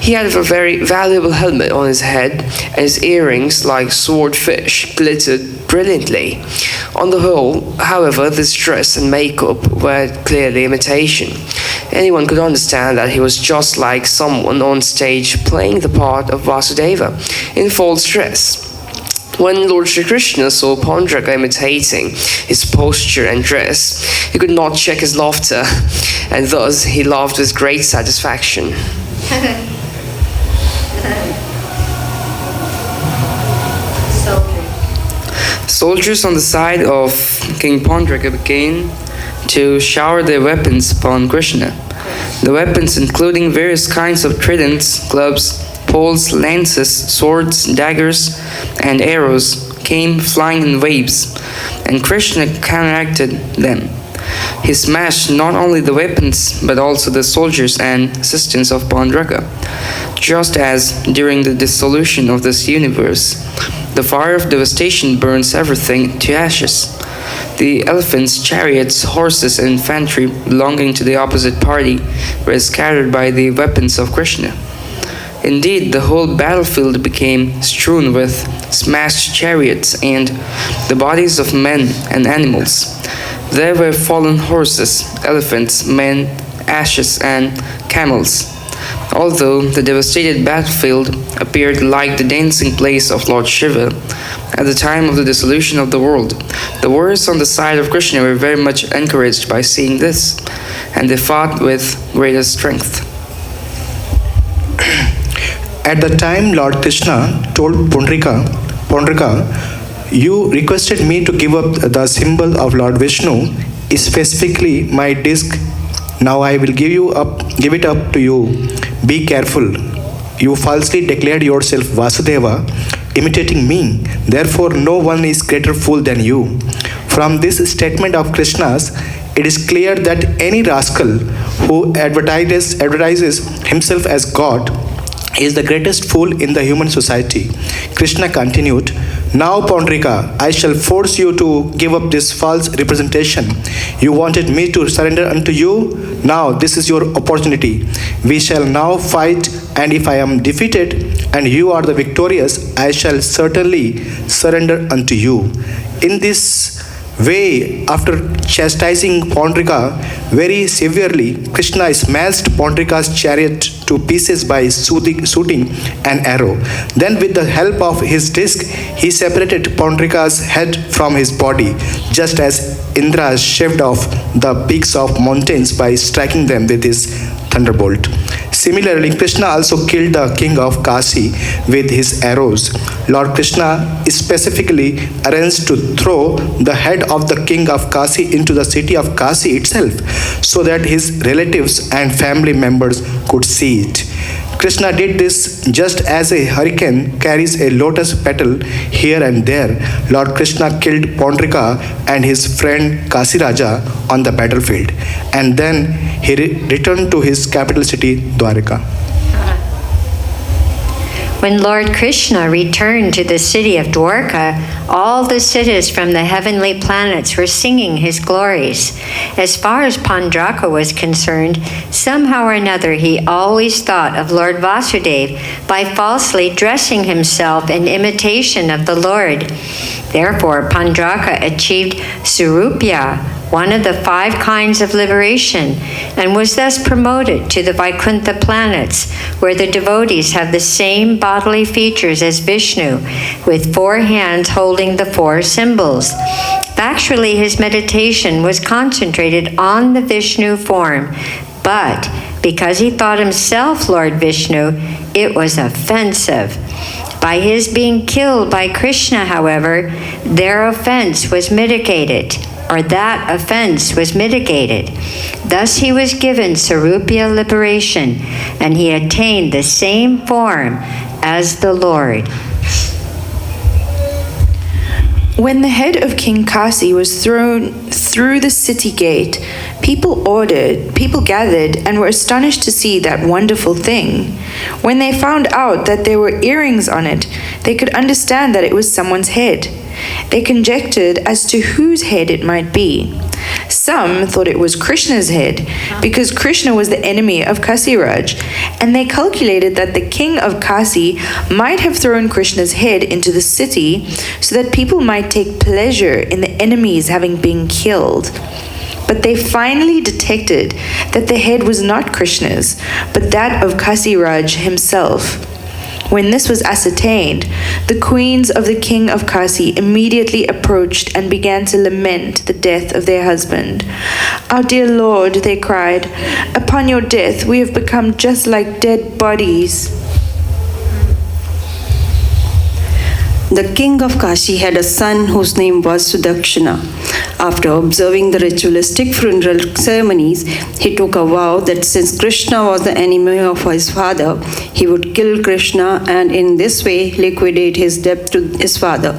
He had a very valuable helmet on his head, and his earrings, like swordfish, glittered brilliantly. On the whole, however, this dress and makeup were clearly imitation. Anyone could understand that he was just like someone on stage playing the part of Vasudeva in false dress. When Lord Sri Krishna saw Pandraka imitating his posture and dress, he could not check his laughter, and thus he laughed with great satisfaction. Soldiers on the side of King Pandraka began to shower their weapons upon Krishna. The weapons, including various kinds of tridents, clubs, poles, lances, swords, daggers, and arrows, came flying in waves, and Krishna counteracted them. He smashed not only the weapons, but also the soldiers and assistants of Pandraka. Just as during the dissolution of this universe, the fire of devastation burns everything to ashes. The elephants, chariots, horses, and infantry belonging to the opposite party were scattered by the weapons of Krishna. Indeed, the whole battlefield became strewn with smashed chariots and the bodies of men and animals. There were fallen horses, elephants, men, ashes, and camels. Although the devastated battlefield appeared like the dancing place of Lord Shiva at the time of the dissolution of the world, the warriors on the side of Krishna were very much encouraged by seeing this, and they fought with greater strength. At the time, Lord Krishna told Pandraka, you requested me to give up the symbol of Lord Vishnu, specifically my disc. Now I will give it up to you. Be careful. You falsely declared yourself Vasudeva, imitating me. Therefore, no one is greater fool than you. From this statement of Krishna's, it is clear that any rascal who advertises himself as God is the greatest fool in the human society. Krishna continued, now Pandrika, I shall force you to give up this false representation. You wanted me to surrender unto you? Now this is your opportunity. We shall now fight, and if I am defeated and you are the victorious, I shall certainly surrender unto you. In this way, after chastising Pandrika very severely, Krishna smashed Pandrika's chariot to pieces by shooting an arrow. Then with the help of his disc, he separated Pandrika's head from his body, just as Indra shaved off the peaks of mountains by striking them with his thunderbolt. Similarly, Krishna also killed the king of Kasi with his arrows. Lord Krishna specifically arranged to throw the head of the king of Kasi into the city of Kasi itself, so that his relatives and family members could see it. Krishna did this just as a hurricane carries a lotus petal here and there. Lord Krishna killed Pondrika and his friend Kasiraja on the battlefield, and then he returned to his capital city, Dwarika. When Lord Krishna returned to the city of Dwarka, all the siddhas from the heavenly planets were singing his glories. As far as Pandraka was concerned, somehow or another he always thought of Lord Vasudeva by falsely dressing himself in imitation of the Lord. Therefore, Pandraka achieved Surupya, one of the 5 kinds of liberation, and was thus promoted to the Vaikuntha planets, where the devotees have the same bodily features as Vishnu, with 4 hands holding the 4 symbols. Factually, his meditation was concentrated on the Vishnu form, but because he thought himself Lord Vishnu, it was offensive. By his being killed by Krishna, however, their offense was mitigated, or that offense was mitigated. Thus he was given Sarupya liberation, and he attained the same form as the Lord. When the head of King Kasi was thrown through the city gate, people gathered and were astonished to see that wonderful thing. When they found out that there were earrings on it, they could understand that it was someone's head. They conjectured as to whose head it might be. Some thought it was Krishna's head, because Krishna was the enemy of Kasiraj, and they calculated that the king of Kasi might have thrown Krishna's head into the city so that people might take pleasure in the enemies having been killed. But they finally detected that the head was not Krishna's, but that of Kasiraj himself. When this was ascertained, the queens of the king of Kasi immediately approached and began to lament the death of their husband. "Our dear Lord," they cried, "upon your death we have become just like dead bodies." The king of Kashi had a son whose name was Sudakshina. After observing the ritualistic funeral ceremonies, he took a vow that since Krishna was the enemy of his father, he would kill Krishna and in this way liquidate his debt to his father.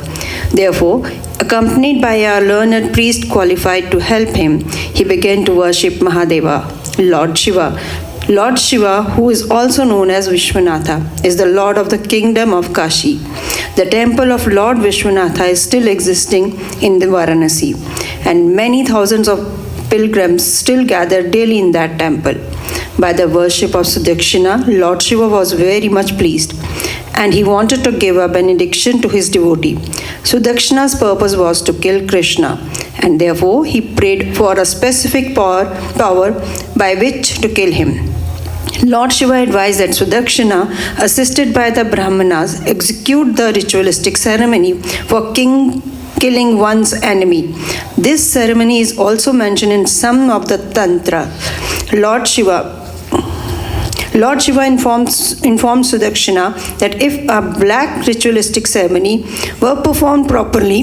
Therefore, accompanied by a learned priest qualified to help him, he began to worship Mahadeva, Lord Shiva. Lord Shiva, who is also known as Vishwanatha, is the Lord of the kingdom of Kashi. The temple of Lord Vishwanatha is still existing in the Varanasi, and many thousands of pilgrims still gather daily in that temple. By the worship of Sudakshina, Lord Shiva was very much pleased, and he wanted to give a benediction to his devotee. Sudakshina's purpose was to kill Krishna, and therefore he prayed for a specific power by which to kill him. Lord Shiva advised that Sudakshina, assisted by the Brahmanas, execute the ritualistic ceremony for killing one's enemy. This ceremony is also mentioned in some of the Tantra. Lord Shiva informed Sudakshina that if a black ritualistic ceremony were performed properly,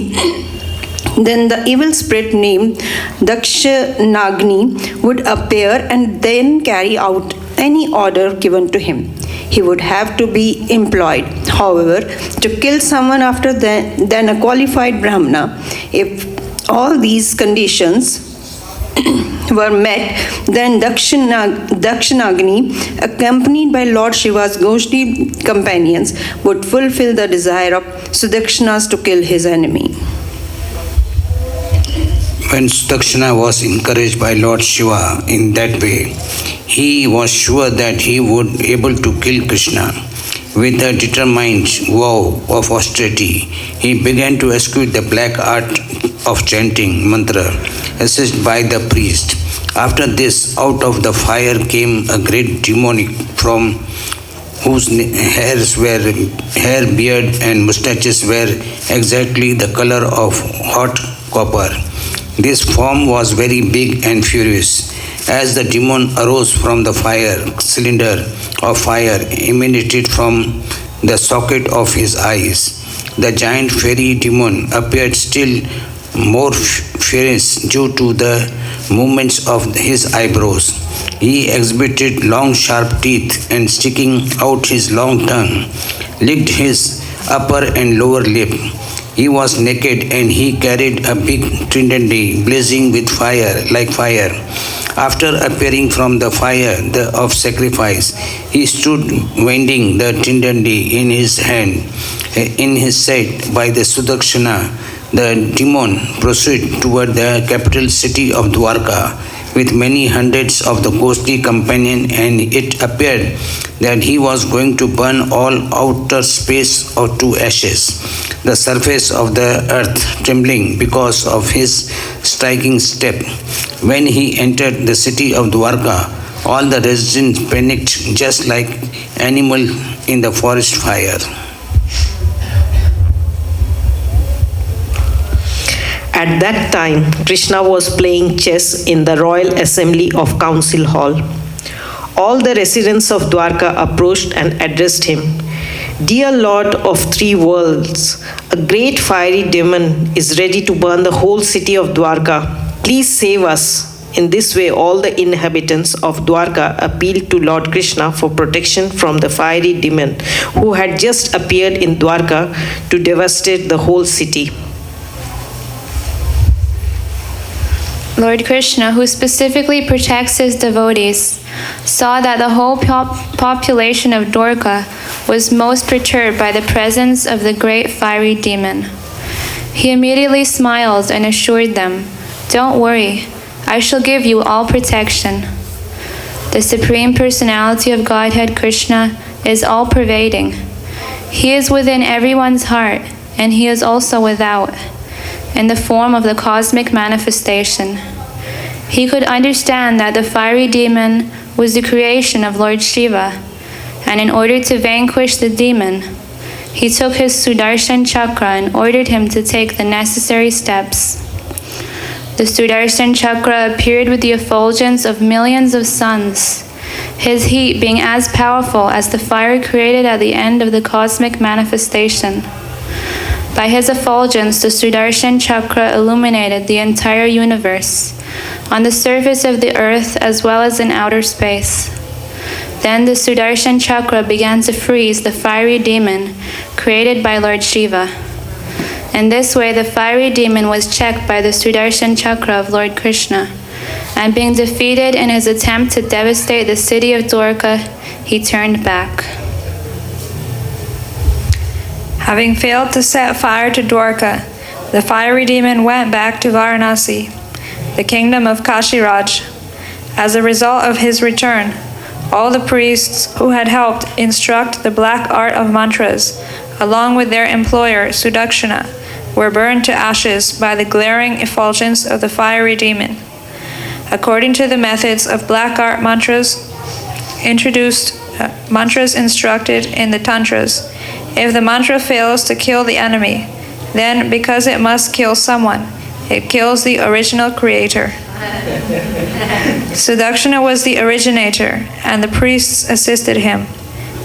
then the evil spirit named Dakshanagni would appear and then carry out any order given to him. He would have to be employed, however, to kill someone after then a qualified Brahmana. If all these conditions were met, then Dakshanagni, accompanied by Lord Shiva's Goshti companions, would fulfill the desire of Sudakshinas to kill his enemy. When Sudakshina was encouraged by Lord Shiva in that way, he was sure that he would be able to kill Krishna. With a determined vow of austerity, he began to execute the black art of chanting mantra, assisted by the priest. After this, out of the fire came a great demonic from whose hair, beard, and mustaches were exactly the color of hot copper. This form was very big and furious. As the demon arose from the fire, cylinder of fire emanated from the socket of his eyes. The giant fairy demon appeared still more furious due to the movements of his eyebrows. He exhibited long sharp teeth and sticking out his long tongue, licked his upper and lower lip. He was naked and he carried a big trident blazing with fire like fire. After appearing from the fire of sacrifice, he stood winding the trident in his hand. In his sight by the Sudakshana, the demon proceeded toward the capital city of Dwarka with many hundreds of the ghostly companions, and it appeared that he was going to burn all outer space to ashes. The surface of the earth trembling because of his striking step. When he entered the city of Dwarka, all the residents panicked just like animals in the forest fire. At that time, Krishna was playing chess in the royal assembly of Council Hall. All the residents of Dwarka approached and addressed him. Dear Lord of three worlds, a great fiery demon is ready to burn the whole city of Dwarka. Please save us. In this way, all the inhabitants of Dwarka appealed to Lord Krishna for protection from the fiery demon who had just appeared in Dwarka to devastate the whole city. Lord Krishna, who specifically protects his devotees, saw that the whole population of Dwarka was most perturbed by the presence of the great fiery demon. He immediately smiled and assured them, "Don't worry, I shall give you all protection." The Supreme Personality of Godhead Krishna is all-pervading. He is within everyone's heart, and he is also without, in the form of the cosmic manifestation. He could understand that the fiery demon was the creation of Lord Shiva, and in order to vanquish the demon, he took his Sudarshan chakra and ordered him to take the necessary steps. The Sudarshan chakra appeared with the effulgence of millions of suns, his heat being as powerful as the fire created at the end of the cosmic manifestation. By his effulgence, the Sudarshan chakra illuminated the entire universe, on the surface of the earth as well as in outer space. Then the Sudarshan chakra began to freeze the fiery demon created by Lord Shiva. In this way, the fiery demon was checked by the Sudarshan chakra of Lord Krishna, and being defeated in his attempt to devastate the city of Dwarka, he turned back. Having failed to set fire to Dwarka, the fiery demon went back to Varanasi, the kingdom of Kashiraj. As a result of his return, all the priests who had helped instruct the black art of mantras, along with their employer Sudakshana, were burned to ashes by the glaring effulgence of the fiery demon. According to the methods of black art mantras instructed in the tantras, if the mantra fails to kill the enemy, then because it must kill someone, it kills the original creator. Sudakshana was the originator, and the priests assisted him.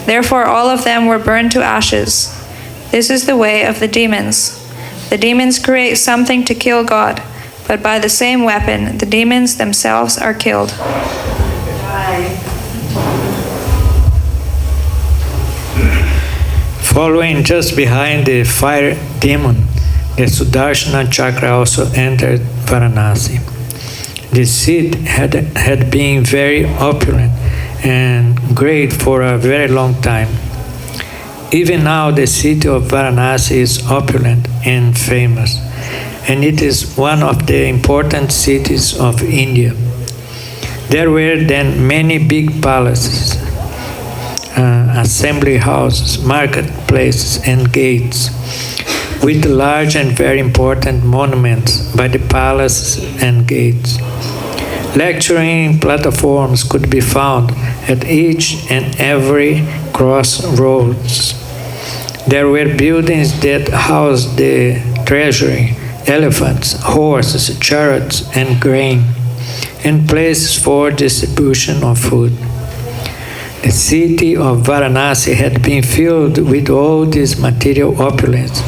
Therefore, all of them were burned to ashes. This is the way of the demons. The demons create something to kill God, but by the same weapon, the demons themselves are killed. Following just behind the fire demon, the Sudarshana chakra also entered Varanasi. The seat had been very opulent and great for a very long time. Even now, the city of Varanasi is opulent and famous, and it is one of the important cities of India. There were then many big palaces, assembly houses, marketplaces, and gates, with large and very important monuments by the palaces and gates. Lecturing platforms could be found at each and every crossroads. There were buildings that housed the treasury, elephants, horses, chariots, and grain, and places for distribution of food. The city of Varanasi had been filled with all this material opulence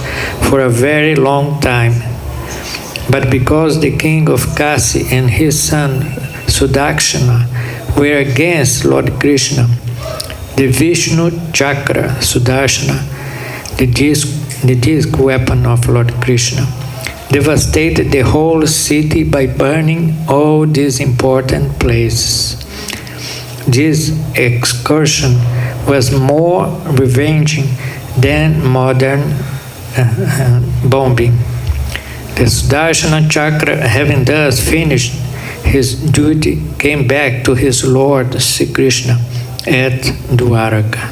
for a very long time. But because the king of Kasi and his son Sudakshana were against Lord Krishna, the Vishnu Chakra Sudarshana, the disc weapon of Lord Krishna, devastated the whole city by burning all these important places. This excursion was more revenging than modern bombing. The Sudarshana Chakra, having thus finished his duty, came back to his Lord Sri Krishna at Dwaraka.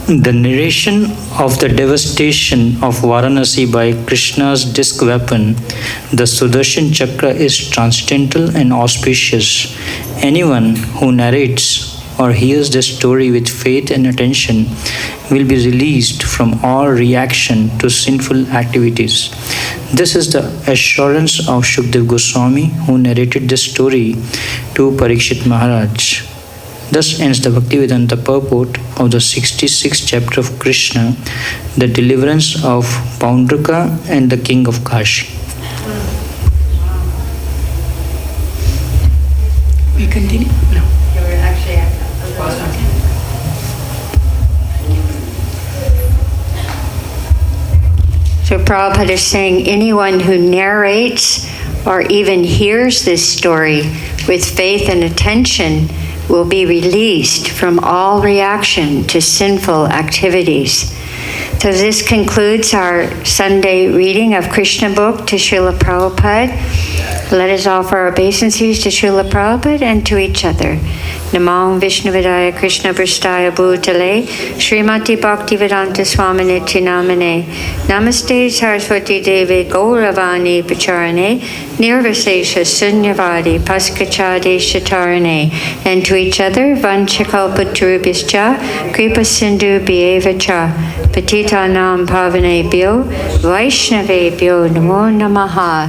The narration of the devastation of Varanasi by Krishna's disc weapon, the Sudarshan Chakra, is transcendental and auspicious. Anyone who narrates or hears this story with faith and attention will be released from all reaction to sinful activities. This is the assurance of Shukdev Goswami, who narrated this story to Parikshit Maharaj. Thus ends the Bhaktivedanta purport of the 66th chapter of Krishna, the deliverance of Paundraka and the king of Kashi. We continue? No. So Prabhupada is saying anyone who narrates or even hears this story with faith and attention will be released from all reaction to sinful activities. So this concludes our Sunday reading of Krishna book to Srila Prabhupada. Let us offer our obeisances to Srila Prabhupada and to each other. Namo Vishnuvedaya Krishna Prasthaya Bhutale Srimati Bhaktivedanta Swamini Namane Namaste Saraswati Devi Gauravani Pacharane Nirvasesha Sunyavadi Paskachade Shatarane. And to each other, Vanchakalpatarubhyascha Kripa Sindhu Bhyevacha Patitanam Pavanebhyo Vaishnavebhyo Namo Namaha.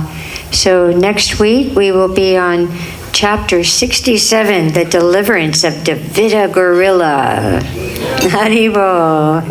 So next week we will be on Chapter 67, the deliverance of Davida Gorilla. Haribo.